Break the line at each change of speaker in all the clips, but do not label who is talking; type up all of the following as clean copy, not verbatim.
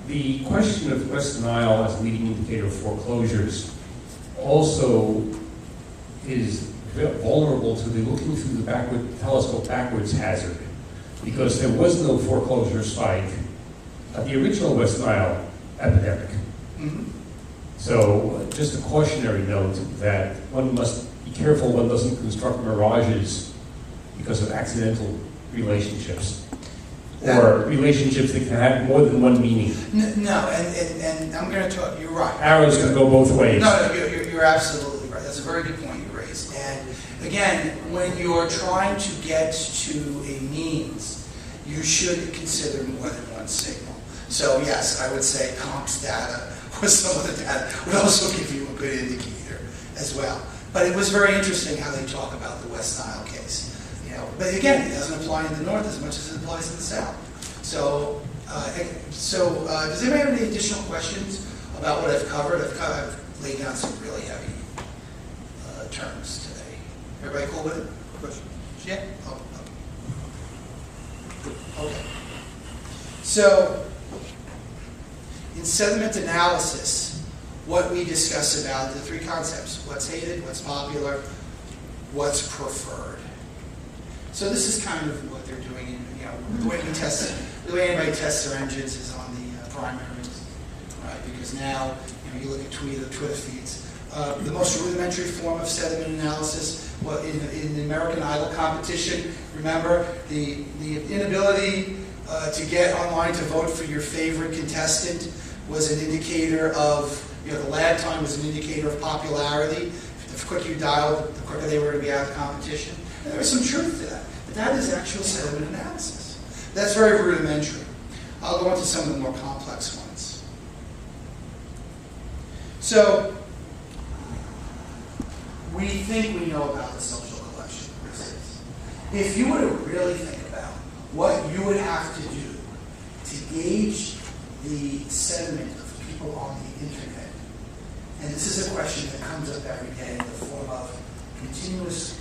the question of West Nile as a leading indicator of foreclosures also is vulnerable to the looking through the telescope backwards hazard, because there was no foreclosure spike at the original West Nile epidemic.
Mm-hmm.
So just a cautionary note that one must be careful one doesn't construct mirages because of accidental relationships, or relationships that can have more than one meaning.
No, and I'm going to talk, you're right.
Arrows can go both ways.
No, you're absolutely right. That's a very good point you raised. And again, when you're trying to get to a means, you should consider more than one signal. So yes, I would say comps data or some of the data would also give you a good indicator as well. But it was very interesting how they talk about the West Nile case. But again, it doesn't apply in the north as much as it applies in the south. So, does anybody have any additional questions about what I've covered? I've laid down some really heavy terms today. Everybody cool with it? Question? Yeah? Oh. Okay. So, in sediment analysis, what we discuss about the three concepts: what's hated, what's popular, what's preferred. So this is kind of what they're doing. The way we test it, the way anybody tests their engines is on the primaries, right? Because now you look at Twitter feeds. The most rudimentary form of sediment analysis, well, in the American Idol competition, remember the inability to get online to vote for your favorite contestant was an indicator of, the lag time was an indicator of popularity. The quicker you dialed, the quicker they were going to be out of the competition. And there is some truth to that, but that is actual sediment analysis. That's very rudimentary. I'll go into some of the more complex ones. So, we think we know about the social collection process. If you were to really think about what you would have to do to gauge the sentiment of people on the internet, and this is a question that comes up every day in the form of continuous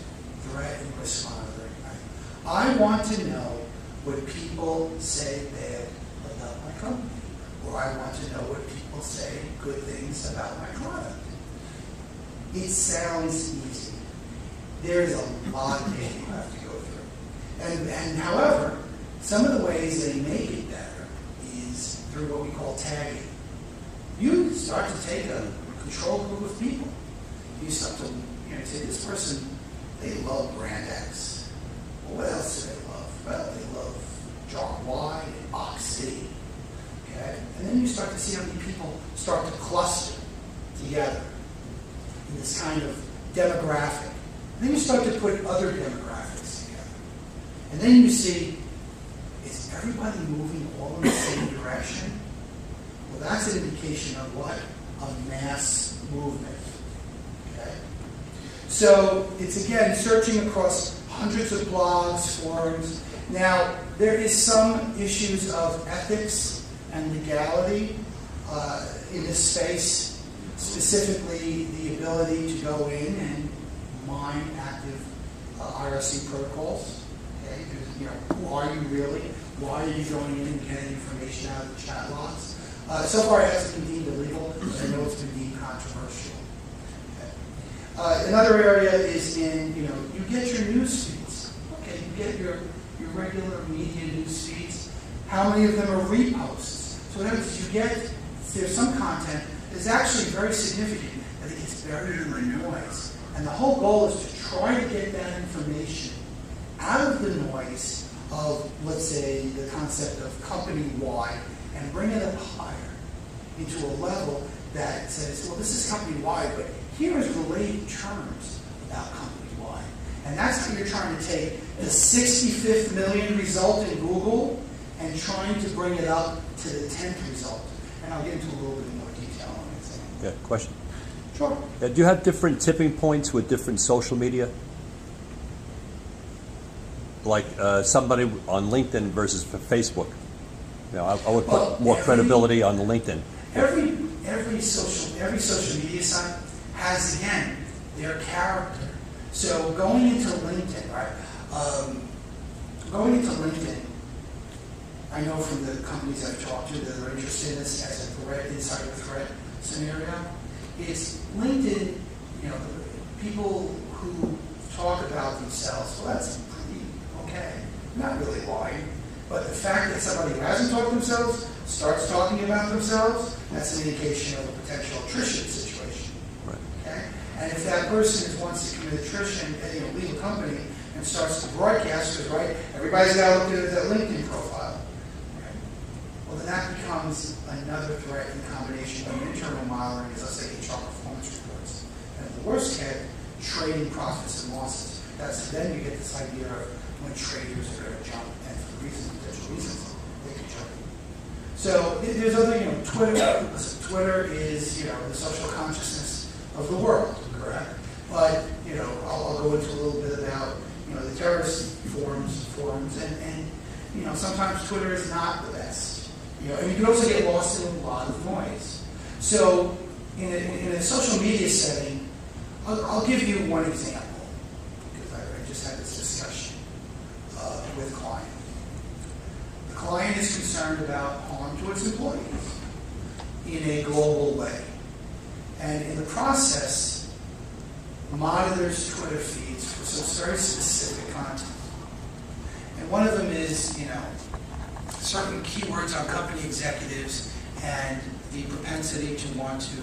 threat and risk monitoring. Right? I want to know what people say bad about my company, or I want to know what people say good things about my product. It sounds easy. There's a lot of data you have to go through. And however, some of the ways they make it better is through what we call tagging. You start to take a control group of people. You start to say this person, they love brand X. Well, what else do they love? Well, they love John Y and Box City. Okay? And then you start to see how many people start to cluster together in this kind of demographic. And then you start to put other demographics together. And then you see, is everybody moving all in the same direction? Well, that's an indication of what? A mass movement. Okay? So it's again searching across hundreds of blogs, forums. Now, there is some issues of ethics and legality in this space. Specifically, the ability to go in and mine active IRC protocols. Okay, who are you really? Why are you going in and getting information out of the chat logs? So far, it hasn't been deemed illegal, but I know it's been deemed controversial. Okay. Another area is in you get your news feeds. Okay, you get your regular media news feeds. How many of them are reposts? So what happens is there's some content is actually very significant, but it gets buried in the noise. And the whole goal is to try to get that information out of the noise of, let's say, the concept of company-wide and bring it up higher into a level that says, well, this is company-wide, but here is related terms about company-wide. And that's how you're trying to take the 65th million result in Google and trying to bring it up to the 10th result. And I'll get into a little bit more detail on it.
Yeah, question.
Sure.
Do you have different tipping points with different social media? Like somebody on LinkedIn versus Facebook. I would put more credibility on LinkedIn.
Every social media site has, again, their character. So going into LinkedIn, right? Going into LinkedIn, I know from the companies I've talked to that are interested interested in this as a threat, insider threat scenario, is LinkedIn, people who talk about themselves, well, that's pretty okay. Not really lying. But the fact that somebody who hasn't talked to themselves starts talking about themselves, that's an indication of a potential attrition situation.
Right.
Okay? And if that person wants to commit attrition, leave a company and starts to broadcast, because right, everybody's got to look at that LinkedIn profile. Right? Well, then that becomes another threat in combination with internal monitoring, as let's say HR performance reports. And in the worst case, trading profits and losses. Then you get this idea of when traders are going to jump, and for potential reasons, they can jump. So there's other, Twitter. Listen, Twitter is, the social consciousness of the world, correct? But, I'll go into a little bit about, the terrorist forums, and sometimes Twitter is not the best. And you can also get lost in a lot of noise. So in a social media setting, I'll give you one example, because I just had this discussion with a client. The client is concerned about harm to its employees in a global way. And in the process, monitors Twitter feeds for some very specific content. And one of them is, certain keywords on company executives and the propensity to want to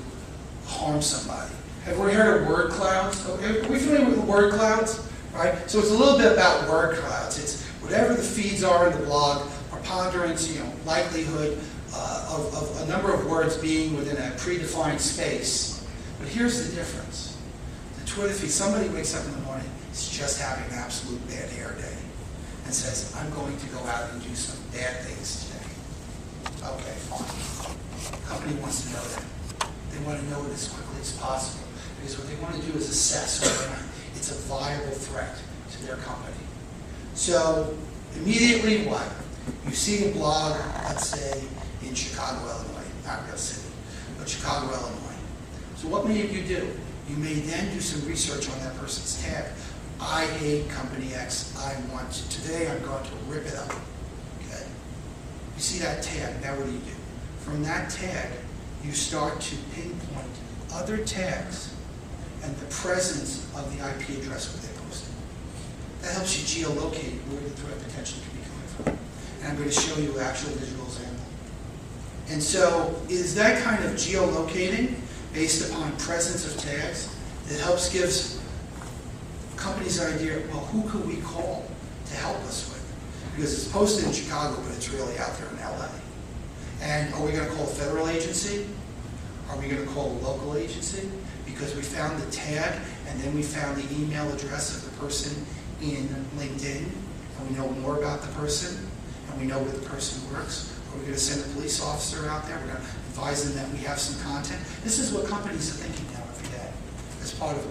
harm somebody. Have we heard of word clouds? Are we familiar with word clouds? Right? So it's a little bit about word clouds. It's whatever the feeds are in the blog, preponderance, likelihood of a number of words being within a predefined space. But here's the difference. The Twitter feed, somebody wakes up in the morning, is just having an absolute bad hair day, and says, I'm going to go out and do some bad things today. Okay, fine. Company wants to know that. They want to know it as quickly as possible. Because what they want to do is assess whether or not it's a viable threat to their company. So immediately what? You see a blog, let's say, in Chicago, Illinois, not real city, but Chicago, Illinois. So what may you do? You may then do some research on that person's tag. I hate company X. Today I'm going to rip it up. Okay? You see that tag, now what do? From that tag, you start to pinpoint other tags and the presence of the IP address where they posted. That helps you geolocate where the threat potentially could be coming from. And I'm going to show you an actual visual example. And so is that kind of geolocating based upon presence of tags that helps gives companies an idea, well, who could we call to help us with? Because it's posted in Chicago, but it's really out there in LA. And are we going to call a federal agency? Are we going to call a local agency? Because we found the tag, and then we found the email address of the person in LinkedIn, and we know more about the person, and we know where the person works. Are we going to send a police officer out there? We're going to advise them that we have some content. This is what companies are thinking now every day as part of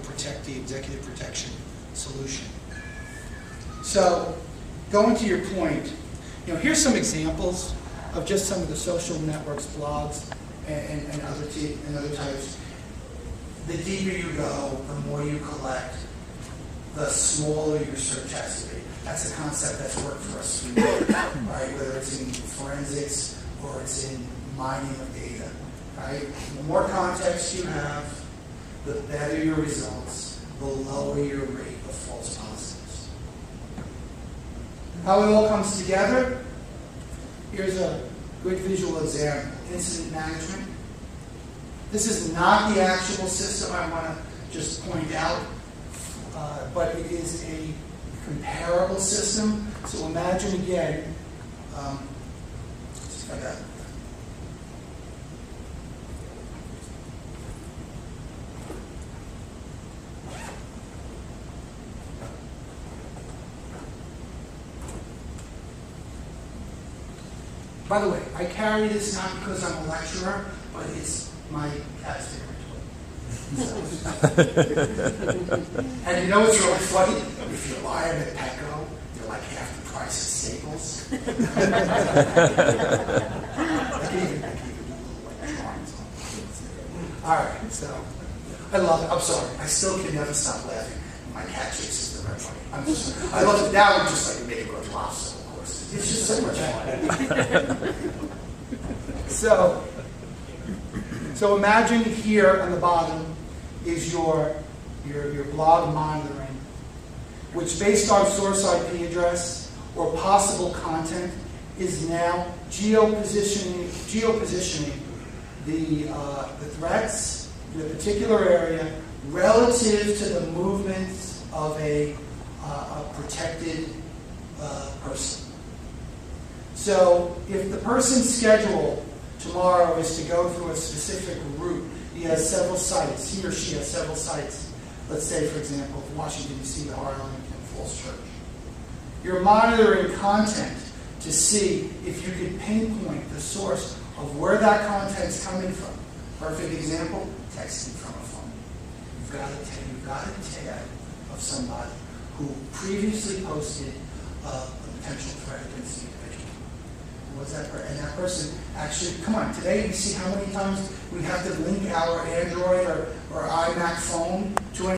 the executive protection solution. So, going to your point, here's some examples of just some of the social networks, blogs, and other types. The deeper you go, the more you collect, the smaller your search has to be. That's a concept that's worked for us, right? Whether it's in forensics or it's in mining of data, right? The more context you have, the better your results, the lower your rate of false positives. How it all comes together? Here's a good visual example. Incident management. This is not the actual system I want to just point out, but it is a comparable system. So imagine again, just like that. By the way, I carry this not because I'm a lecturer, but it's my cat's favorite toy. And you know what's really funny? If you buy them at Petco, they're like half the price at Staples. I can even do little drawings on it. All right, so I love it. I'm sorry, I still can never stop laughing. My cat chases the red light. I love it now. I'm just like making a lobster. It's just so much fun. So imagine here on the bottom is your blog monitoring, which based on source IP address or possible content is now geopositioning the threats in a particular area relative to the movements of a protected person. So if the person's schedule tomorrow is to go through a specific route, he or she has several sites. Let's say, for example, Washington, D.C. to Arlington Falls Church. You're monitoring content to see if you can pinpoint the source of where that content's coming from. Perfect example, texting from a phone. You've got a tag of somebody who previously posted a potential threat against the individual. And that person actually, come on, today we see how many times we have to link our Android or iMac phone to an